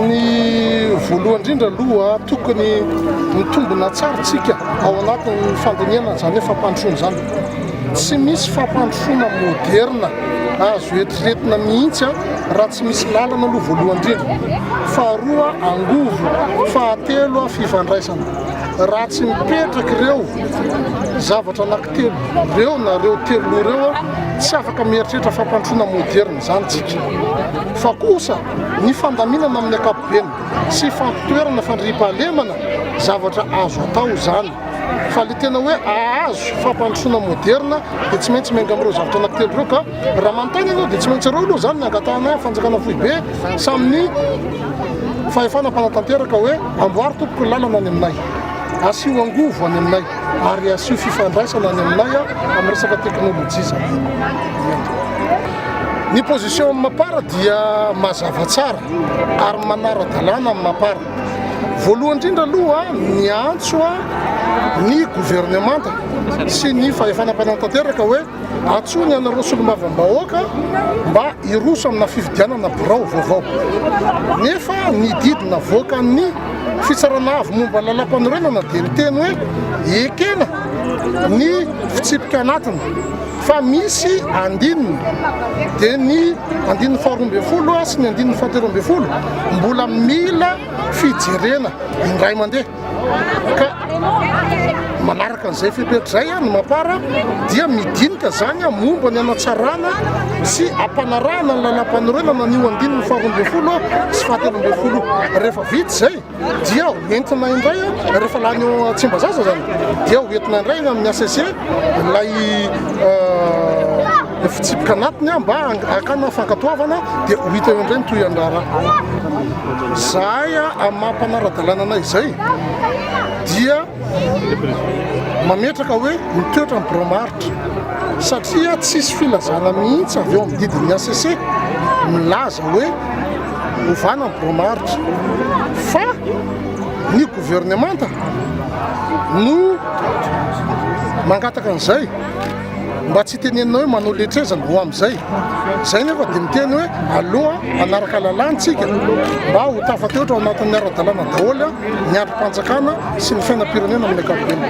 ny voalohany indrindra aloha tokony mitombona tsara tsika ao anatin'ny fandiniana zany hoe fampandrosoana zany tsy misy fampandrosoana moderna azo eritreretina mihitsy raha tsy misy lalana aloha voalohany indrindra faharoa angovo fahatelo fifandraisana raha tsy mipetraka ireo zavatra anankitelo reo na reo telo reo tsy afaka mieritreritra fampandrosoana moderna zany tsika fa kosa ny fandaminana amin'ny ankapobeny sy fampitoerana fandriam-pahalemana zavatra azo atao zany fa le tena hoe ahazo fampandrosoana moderna dia tsy maintsy miainga amin'ireo zavatra anankitelo reo ka raha manontany ianao dia tsy maintsy ireo aloha zany niangatahana fanjakana foibe samin'ny fahefana mpanatanteraka hoe amboary tompoko lalana any aminay asio angovo any aminay ary asio fifandraisana any aminay amin'ny resaka teknôlôjia zany ny position amin'ny mapara dia mazava tsara ary manara-dalàna amin'ny mapara voalohany indrindra aloha ny antso ny gouvernemanta sy ny fahefana mpanatanteraka hoe atsony anareo solombavambahoaka mba iroso amina fividianana birao vaovao nefa ny didina voaka ny fitsarana avy momba lalam-panorenana dia ny teny hoe ekena ny fitsipika anatiny fa misy andininy dia ny andininy faharoambe folo sy ny andininy fahateroambe folo mbola mila fijerena indray mandeha ka manaraka an'izay fepetrzay ny mapara dia midinika zany momba ny anatsarana sy ampanarahana ny lalam-panorenana nio andininy faharoambe folo sy fahateroambe folo rehefa vity zay dia entina indray rehefa lany tsimbazaza zany dia hoentina indray amin'ny ACC lay fitsipika anatiny mba akana fankatoavana dia ho hita eo indray ny toy andrara zahay amin'ny mampanara-dalàna anay izay dia mametraka hoe mitoetra ny bromaritra satria tsisy filazana mihitsy avy eo amin'ny didin'ny ACC milaza hoe ovana ny bromaritra fa ny gouvernemanta no mangataka an'izay mba tsy tenenina hoe manao letrezana ho amin'izay zay nefa dia miteny hoe aloha anaraka lalàntsika mba ho tafateotra ao anatin'ny ara-dalàna daholo ny androm-panjakana sy ny fiainam-pirenena amin'ny ankapobeny